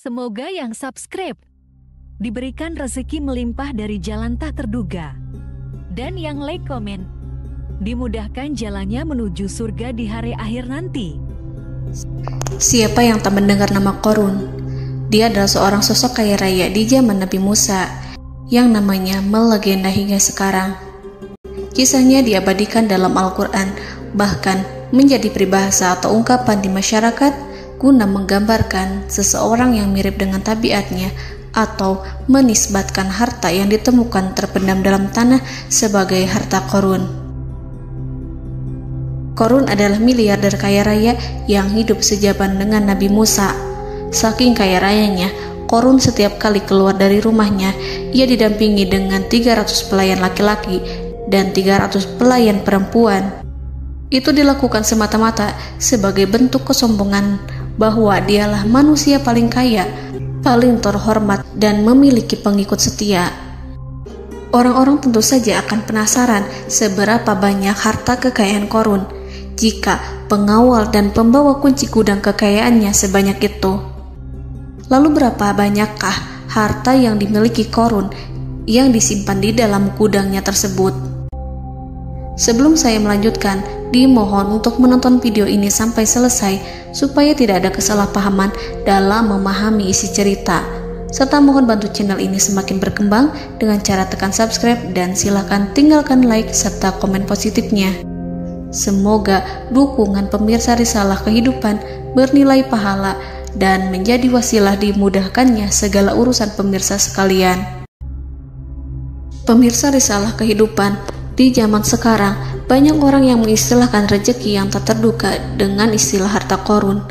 Semoga yang subscribe diberikan rezeki melimpah dari jalan tak terduga. Dan yang like komen, dimudahkan jalannya menuju surga di hari akhir nanti. Siapa yang tak mendengar nama Qorun? Dia adalah seorang sosok kaya raya di zaman Nabi Musa yang namanya melegenda hingga sekarang. Kisahnya diabadikan dalam Al-Quran, bahkan menjadi peribahasa atau ungkapan di masyarakat guna menggambarkan seseorang yang mirip dengan tabiatnya atau menisbatkan harta yang ditemukan terpendam dalam tanah sebagai harta Qorun. Qorun adalah miliarder kaya raya yang hidup sejaman dengan Nabi Musa. Saking kaya rayanya, Qorun setiap kali keluar dari rumahnya, ia didampingi dengan 300 pelayan laki-laki dan 300 pelayan perempuan. Itu dilakukan semata-mata sebagai bentuk kesombongan bahwa dialah manusia paling kaya, paling terhormat, dan memiliki pengikut setia. Orang-orang tentu saja akan penasaran seberapa banyak harta kekayaan Qorun jika pengawal dan pembawa kunci gudang kekayaannya sebanyak itu. Lalu berapa banyakkah harta yang dimiliki Qorun yang disimpan di dalam gudangnya tersebut? Sebelum saya melanjutkan, dimohon untuk menonton video ini sampai selesai supaya tidak ada kesalahpahaman dalam memahami isi cerita, serta mohon bantu channel ini semakin berkembang dengan cara tekan subscribe dan silakan tinggalkan like serta komen positifnya. Semoga dukungan pemirsa Risalah Kehidupan bernilai pahala dan menjadi wasilah dimudahkannya segala urusan pemirsa sekalian. Pemirsa Risalah Kehidupan, di zaman sekarang, banyak orang yang mengistilahkan rezeki yang tak terduga dengan istilah harta Qorun.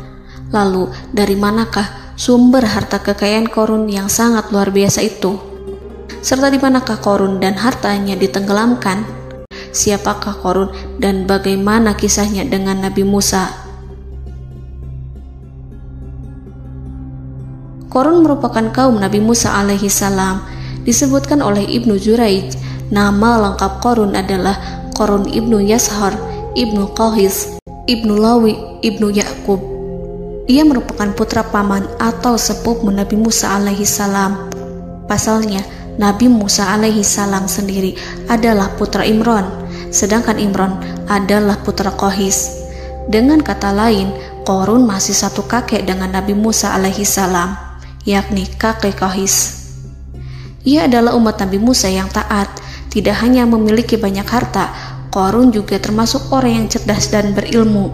Lalu, dari manakah sumber harta kekayaan Qorun yang sangat luar biasa itu? Serta di manakah Qorun dan hartanya ditenggelamkan? Siapakah Qorun dan bagaimana kisahnya dengan Nabi Musa? Qorun merupakan kaum Nabi Musa alaihi salam. Disebutkan oleh Ibnu Jurayj, nama lengkap Qorun adalah Qorun ibnu Yashar, ibnu Qahis, ibnu Lawi, ibnu Yakub. Ia merupakan putra paman atau sepupu Nabi Musa alaihi salam. Pasalnya, Nabi Musa alaihi salam sendiri adalah putra Imran, sedangkan Imran adalah putra Qahis. Dengan kata lain, Qorun masih satu kakek dengan Nabi Musa alaihi salam, yakni kakek Qahis. Ia adalah umat Nabi Musa yang taat. Tidak hanya memiliki banyak harta, Qorun juga termasuk orang yang cerdas dan berilmu.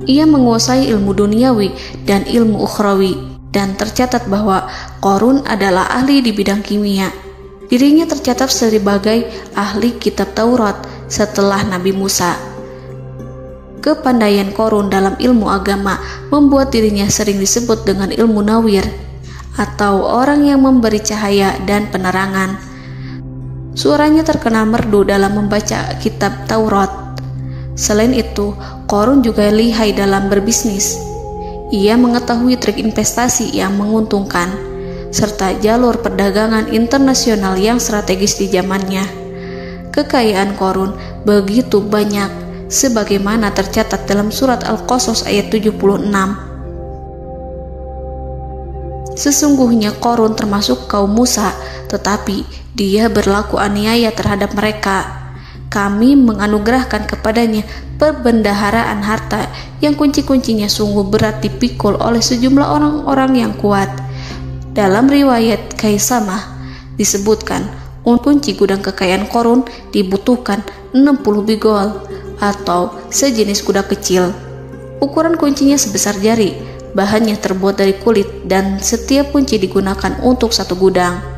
Ia menguasai ilmu duniawi dan ilmu ukhrawi, dan tercatat bahwa Qorun adalah ahli di bidang kimia. Dirinya tercatat sebagai ahli kitab Taurat setelah Nabi Musa. Kepandaian Qorun dalam ilmu agama membuat dirinya sering disebut dengan ilmu nawir, atau orang yang memberi cahaya dan penerangan. Suaranya terkenal merdu dalam membaca kitab Taurat. Selain itu, Qorun juga lihai dalam berbisnis. Ia mengetahui trik investasi yang menguntungkan, serta jalur perdagangan internasional yang strategis di zamannya. Kekayaan Qorun begitu banyak, sebagaimana tercatat dalam surat Al-Qasas ayat 76. Sesungguhnya Qorun termasuk kaum Musa, tetapi dia berlaku aniaya terhadap mereka. Kami menganugerahkan kepadanya perbendaharaan harta yang kunci-kuncinya sungguh berat dipikul oleh sejumlah orang-orang yang kuat. Dalam riwayat Kaisamah disebutkan, kunci gudang kekayaan Qorun dibutuhkan 60 bigol atau sejenis kuda kecil. Ukuran kuncinya sebesar jari, bahannya terbuat dari kulit, dan setiap kunci digunakan untuk satu gudang.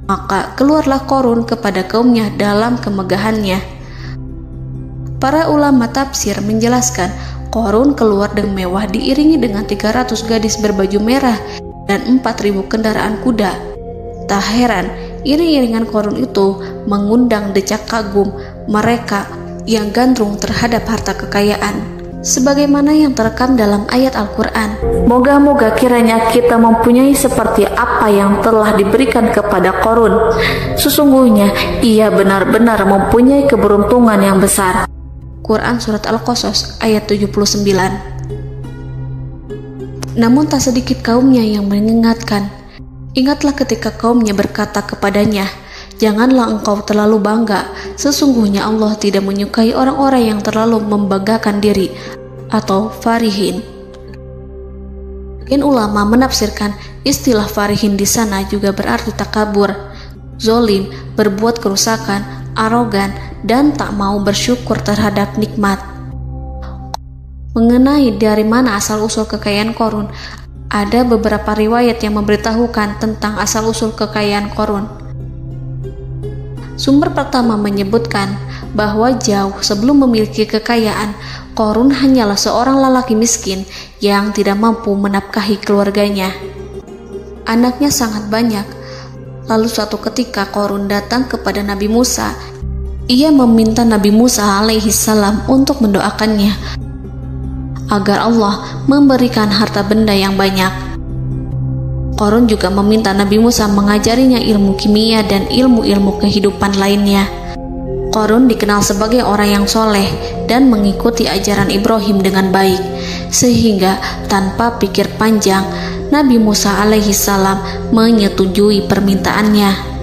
Maka keluarlah Qorun kepada kaumnya dalam kemegahannya. Para ulama tafsir menjelaskan, Qorun keluar dengan mewah diiringi dengan 300 gadis berbaju merah dan 4.000 kendaraan kuda. Tak heran, iring-iringan Qorun itu mengundang decak kagum mereka yang gandrung terhadap harta kekayaan, sebagaimana yang terekam dalam ayat Al-Quran. Moga-moga kiranya kita mempunyai seperti apa yang telah diberikan kepada Qorun. Sesungguhnya ia benar-benar mempunyai keberuntungan yang besar. Quran Surat Al-Qasas ayat 79. Namun tak sedikit kaumnya yang mengingatkan. Ingatlah ketika kaumnya berkata kepadanya, "Janganlah engkau terlalu bangga, sesungguhnya Allah tidak menyukai orang-orang yang terlalu membanggakan diri," atau farihin. Ulama menafsirkan istilah farihin di sana juga berarti takabur, zolim, berbuat kerusakan, arogan, dan tak mau bersyukur terhadap nikmat. Mengenai dari mana asal-usul kekayaan Qorun, ada beberapa riwayat yang memberitahukan tentang asal-usul kekayaan Qorun. Sumber pertama menyebutkan bahwa jauh sebelum memiliki kekayaan, Qorun hanyalah seorang lelaki miskin yang tidak mampu menafkahi keluarganya. Anaknya sangat banyak. Lalu suatu ketika Qorun datang kepada Nabi Musa. Ia meminta Nabi Musa alaihissalam untuk mendoakannya agar Allah memberikan harta benda yang banyak. Qorun juga meminta Nabi Musa mengajarinya ilmu kimia dan ilmu-ilmu kehidupan lainnya. Qorun dikenal sebagai orang yang soleh dan mengikuti ajaran Ibrahim dengan baik, sehingga tanpa pikir panjang Nabi Musa alaihissalam menyetujui permintaannya.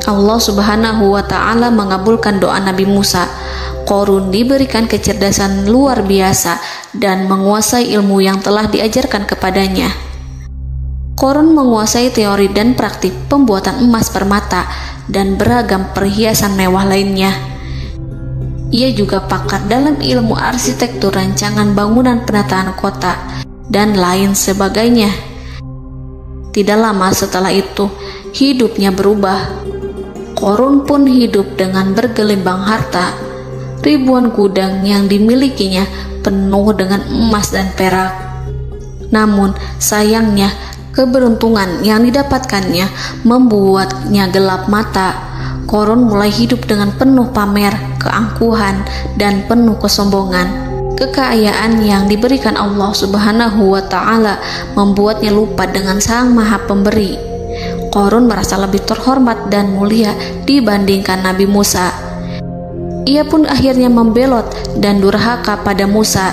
Allah Subhanahu wa Ta'ala mengabulkan doa Nabi Musa. Qorun diberikan kecerdasan luar biasa dan menguasai ilmu yang telah diajarkan kepadanya. Qorun menguasai teori dan praktik pembuatan emas permata dan beragam perhiasan mewah lainnya. Ia juga pakar dalam ilmu arsitektur, rancangan bangunan, penataan kota, dan lain sebagainya. Tidak lama setelah itu, hidupnya berubah. Qorun pun hidup dengan bergelimbang harta. Ribuan gudang yang dimilikinya penuh dengan emas dan perak. Namun sayangnya, keberuntungan yang didapatkannya membuatnya gelap mata. Qorun mulai hidup dengan penuh pamer, keangkuhan, dan penuh kesombongan. Kekayaan yang diberikan Allah Subhanahu wa Ta'ala membuatnya lupa dengan Sang Maha Pemberi. Qorun merasa lebih terhormat dan mulia dibandingkan Nabi Musa. Ia pun akhirnya membelot dan durhaka pada Musa.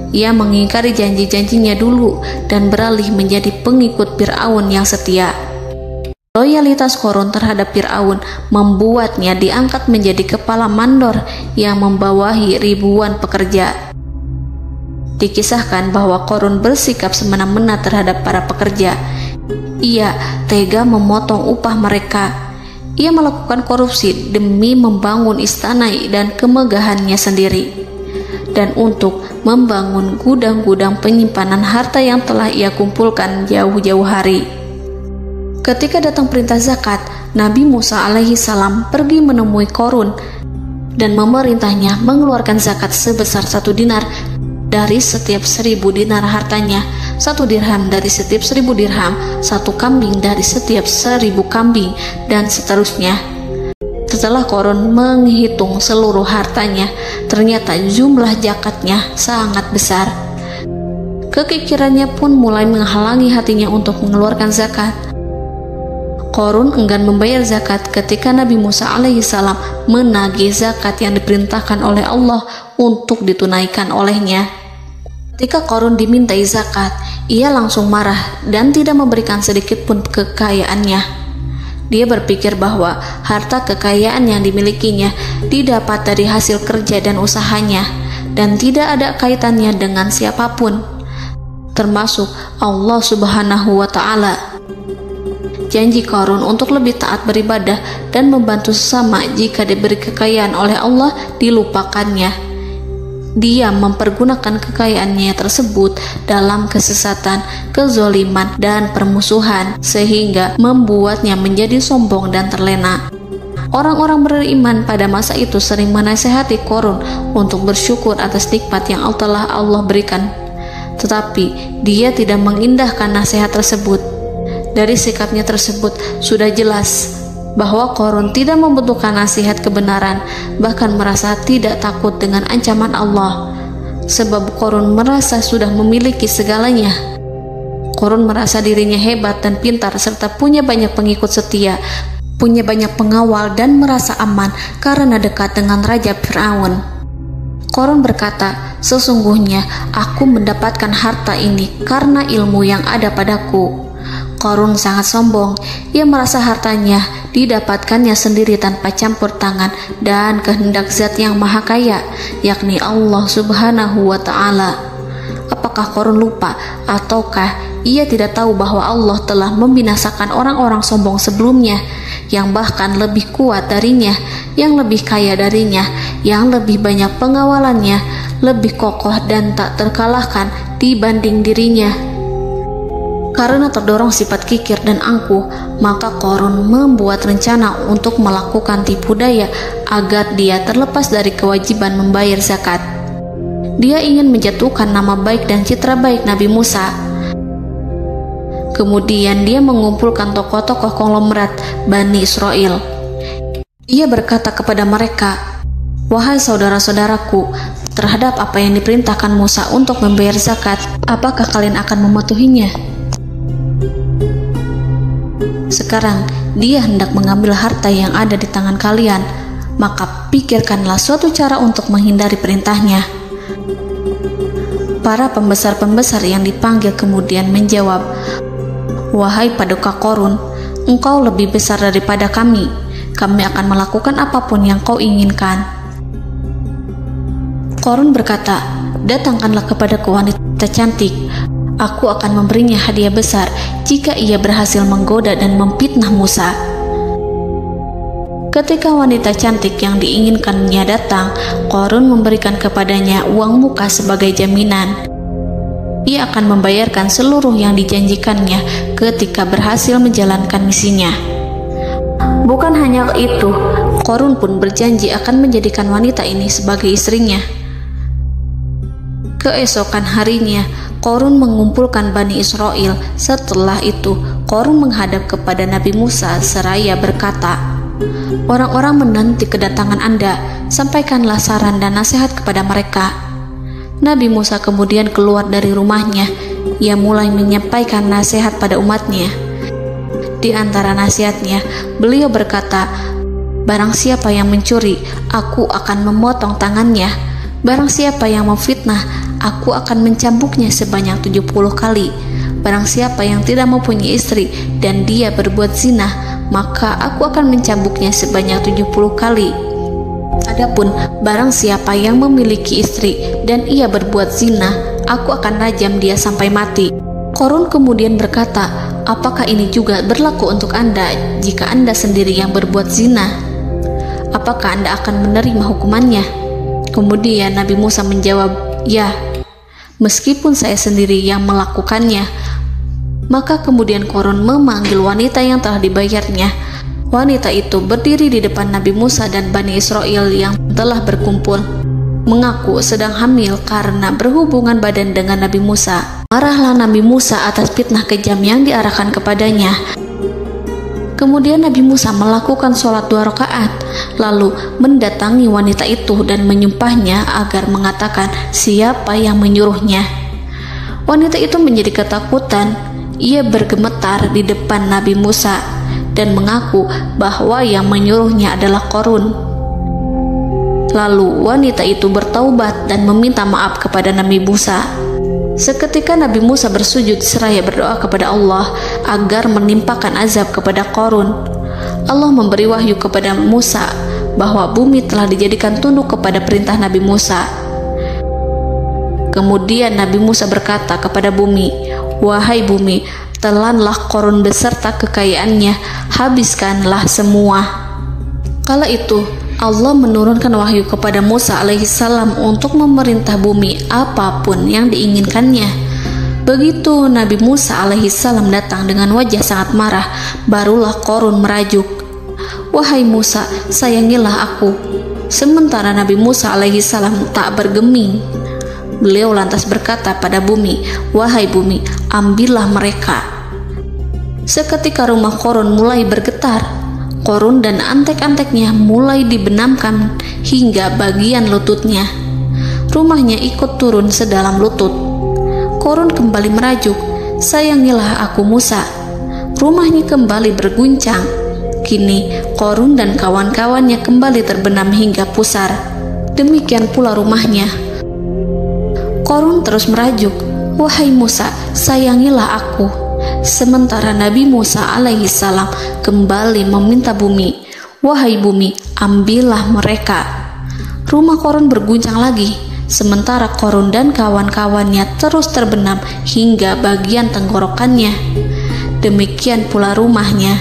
Ia mengingkari janji-janjinya dulu dan beralih menjadi pengikut Fir'aun yang setia. Loyalitas Qorun terhadap Fir'aun membuatnya diangkat menjadi kepala mandor yang membawahi ribuan pekerja. Dikisahkan bahwa Qorun bersikap semena-mena terhadap para pekerja. Ia tega memotong upah mereka. Ia melakukan korupsi demi membangun istana dan kemegahannya sendiri, dan untuk membangun gudang-gudang penyimpanan harta yang telah ia kumpulkan jauh-jauh hari. Ketika datang perintah zakat, Nabi Musa alaihissalam pergi menemui Qorun dan memerintahnya mengeluarkan zakat sebesar 1 dinar dari setiap 1000 dinar hartanya, 1 dirham dari setiap 1000 dirham, 1 kambing dari setiap 1000 kambing, dan seterusnya. Setelah Qorun menghitung seluruh hartanya, ternyata jumlah zakatnya sangat besar. Kekikirannya pun mulai menghalangi hatinya untuk mengeluarkan zakat. Qorun enggan membayar zakat ketika Nabi Musa alaihissalam menagih zakat yang diperintahkan oleh Allah untuk ditunaikan olehnya. Ketika Qorun dimintai zakat, ia langsung marah dan tidak memberikan sedikit pun kekayaannya. Dia berpikir bahwa harta kekayaan yang dimilikinya didapat dari hasil kerja dan usahanya, dan tidak ada kaitannya dengan siapapun, termasuk Allah Subhanahu wa Ta'ala. Janji Qorun untuk lebih taat beribadah dan membantu sesama jika diberi kekayaan oleh Allah dilupakannya. Dia mempergunakan kekayaannya tersebut dalam kesesatan, kezoliman, dan permusuhan, sehingga membuatnya menjadi sombong dan terlena. Orang-orang beriman pada masa itu sering menasihati Qorun untuk bersyukur atas nikmat yang telah Allah berikan, tetapi dia tidak mengindahkan nasihat tersebut. Dari sikapnya tersebut sudah jelas bahwa Qorun tidak membutuhkan nasihat kebenaran, bahkan merasa tidak takut dengan ancaman Allah, sebab Qorun merasa sudah memiliki segalanya. Qorun merasa dirinya hebat dan pintar serta punya banyak pengikut setia, punya banyak pengawal, dan merasa aman karena dekat dengan Raja Fir'aun. Korun berkata, "Sesungguhnya aku mendapatkan harta ini karena ilmu yang ada padaku." Korun sangat sombong. Ia merasa hartanya didapatkannya sendiri tanpa campur tangan dan kehendak Zat yang Maha Kaya, yakni Allah Subhanahu wa Ta'ala. Apakah Korun lupa ataukah ia tidak tahu bahwa Allah telah membinasakan orang-orang sombong sebelumnya, yang bahkan lebih kuat darinya, yang lebih kaya darinya, yang lebih banyak pengawalannya, lebih kokoh dan tak terkalahkan dibanding dirinya? Karena terdorong sifat kikir dan angkuh, maka Korun membuat rencana untuk melakukan tipu daya agar dia terlepas dari kewajiban membayar zakat. Dia ingin menjatuhkan nama baik dan citra baik Nabi Musa. Kemudian dia mengumpulkan tokoh-tokoh konglomerat Bani Israel. Ia berkata kepada mereka, "Wahai saudara-saudaraku, terhadap apa yang diperintahkan Musa untuk membayar zakat, apakah kalian akan mematuhinya? Sekarang dia hendak mengambil harta yang ada di tangan kalian, maka pikirkanlah suatu cara untuk menghindari perintahnya." Para pembesar-pembesar yang dipanggil kemudian menjawab, "Wahai paduka Korun, engkau lebih besar daripada kami. Kami akan melakukan apapun yang kau inginkan." Korun berkata, "Datangkanlah kepadaku wanita cantik. Aku akan memberinya hadiah besar jika ia berhasil menggoda dan memfitnah Musa." Ketika wanita cantik yang diinginkannya datang, Korun memberikan kepadanya uang muka sebagai jaminan. Ia akan membayarkan seluruh yang dijanjikannya ketika berhasil menjalankan misinya. Bukan hanya itu, Korun pun berjanji akan menjadikan wanita ini sebagai istrinya. Keesokan harinya, Korun mengumpulkan Bani Israel. Setelah itu, Korun menghadap kepada Nabi Musa seraya berkata, "Orang-orang menanti kedatangan Anda, sampaikanlah saran dan nasihat kepada mereka." Nabi Musa kemudian keluar dari rumahnya. Ia mulai menyampaikan nasihat pada umatnya. Di antara nasihatnya, beliau berkata, "Barang siapa yang mencuri, aku akan memotong tangannya. Barang siapa yang memfitnah, aku akan mencambuknya sebanyak 70 kali. Barang siapa yang tidak mempunyai istri dan dia berbuat zina, maka aku akan mencambuknya sebanyak 70 kali. Adapun barang siapa yang memiliki istri dan ia berbuat zina, aku akan rajam dia sampai mati." Korun kemudian berkata, "Apakah ini juga berlaku untuk Anda jika Anda sendiri yang berbuat zina? Apakah Anda akan menerima hukumannya?" Kemudian Nabi Musa menjawab, "Ya, meskipun saya sendiri yang melakukannya." Maka kemudian Korun memanggil wanita yang telah dibayarnya. Wanita itu berdiri di depan Nabi Musa dan Bani Israel yang telah berkumpul, mengaku sedang hamil karena berhubungan badan dengan Nabi Musa. Marahlah Nabi Musa atas fitnah kejam yang diarahkan kepadanya. Kemudian Nabi Musa melakukan sholat 2 rakaat, lalu mendatangi wanita itu dan menyumpahnya agar mengatakan siapa yang menyuruhnya. Wanita itu menjadi ketakutan. Ia bergemetar di depan Nabi Musa dan mengaku bahwa yang menyuruhnya adalah Korun. Lalu wanita itu bertaubat dan meminta maaf kepada Nabi Musa. Seketika Nabi Musa bersujud seraya berdoa kepada Allah agar menimpakan azab kepada Korun. Allah memberi wahyu kepada Musa bahwa bumi telah dijadikan tunduk kepada perintah Nabi Musa. Kemudian Nabi Musa berkata kepada bumi, "Wahai bumi, telanlah Korun beserta kekayaannya, habiskanlah semua." Kala itu Allah menurunkan wahyu kepada Musa alaihissalam untuk memerintah bumi apapun yang diinginkannya. Begitu Nabi Musa alaihissalam datang dengan wajah sangat marah, barulah Korun merajuk, "Wahai Musa, sayangilah aku." Sementara Nabi Musa alaihissalam tak bergeming. Beliau lantas berkata pada bumi, "Wahai bumi, ambillah mereka." Seketika rumah Korun mulai bergetar. Korun dan antek-anteknya mulai dibenamkan hingga bagian lututnya. Rumahnya ikut turun sedalam lutut. Korun kembali merajuk, "Sayangilah aku Musa." Rumahnya kembali berguncang. Kini Korun dan kawan-kawannya kembali terbenam hingga pusar. demikian pula rumahnya. Korun terus merajuk, "Wahai Musa, sayangilah aku." Sementara Nabi Musa alaihissalam kembali meminta bumi, "Wahai bumi, ambillah mereka." Rumah Korun berguncang lagi, sementara Korun dan kawan-kawannya terus terbenam hingga bagian tenggorokannya. Demikian pula rumahnya.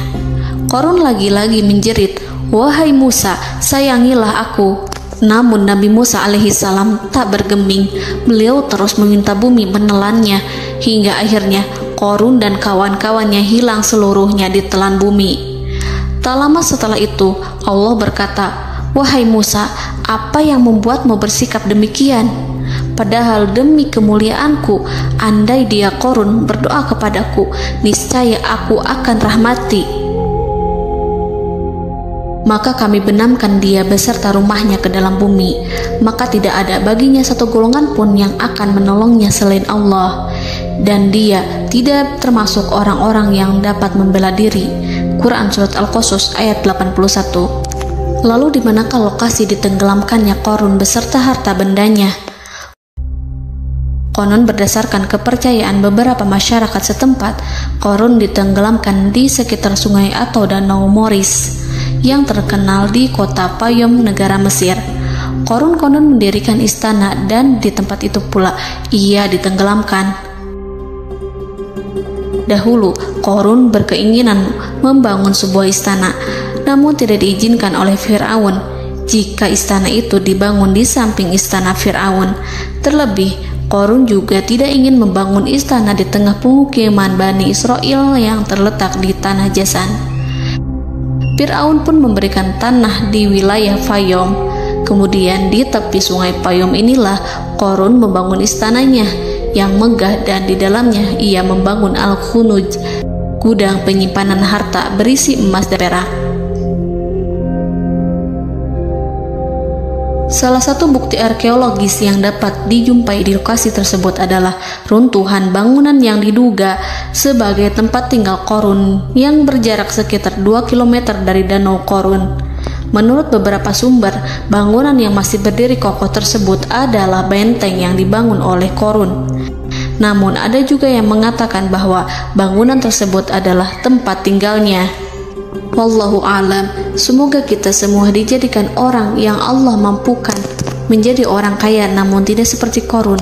Korun lagi-lagi menjerit, "Wahai Musa, sayangilah aku." Namun Nabi Musa alaihissalam tak bergeming. Beliau terus meminta bumi menelannya, hingga akhirnya Korun dan kawan-kawannya hilang seluruhnya ditelan bumi. Tak lama setelah itu Allah berkata, "Wahai Musa, apa yang membuatmu bersikap demikian? Padahal demi kemuliaanku, andai dia Korun berdoa kepadaku, niscaya aku akan rahmati. Maka kami benamkan dia beserta rumahnya ke dalam bumi, maka tidak ada baginya satu golongan pun yang akan menolongnya selain Allah, dan dia tidak termasuk orang-orang yang dapat membela diri." Quran Surat Al-Qasas ayat 81. Lalu di manakah lokasi ditenggelamkannya Korun beserta harta bendanya? Konon berdasarkan kepercayaan beberapa masyarakat setempat, Korun ditenggelamkan di sekitar sungai atau danau Moris yang terkenal di kota Payom, negara Mesir. Korun konon mendirikan istana dan di tempat itu pula ia ditenggelamkan. Dahulu, Korun berkeinginan membangun sebuah istana, namun tidak diizinkan oleh Fir'aun jika istana itu dibangun di samping istana Fir'aun. Terlebih, Korun juga tidak ingin membangun istana di tengah pemukiman Bani Israel yang terletak di tanah Jasan. Fir'aun pun memberikan tanah di wilayah Fayom. Kemudian di tepi sungai Payom inilah Korun membangun istananya yang megah, dan di dalamnya ia membangun Al-Khunuj, gudang penyimpanan harta berisi emas dan perak. Salah satu bukti arkeologis yang dapat dijumpai di lokasi tersebut adalah runtuhan bangunan yang diduga sebagai tempat tinggal Korun yang berjarak sekitar 2 km dari Danau Korun. Menurut beberapa sumber, bangunan yang masih berdiri kokoh tersebut adalah benteng yang dibangun oleh Korun. Namun ada juga yang mengatakan bahwa bangunan tersebut adalah tempat tinggalnya. Wallahu a'lam. Semoga kita semua dijadikan orang yang Allah mampukan menjadi orang kaya namun tidak seperti Korun,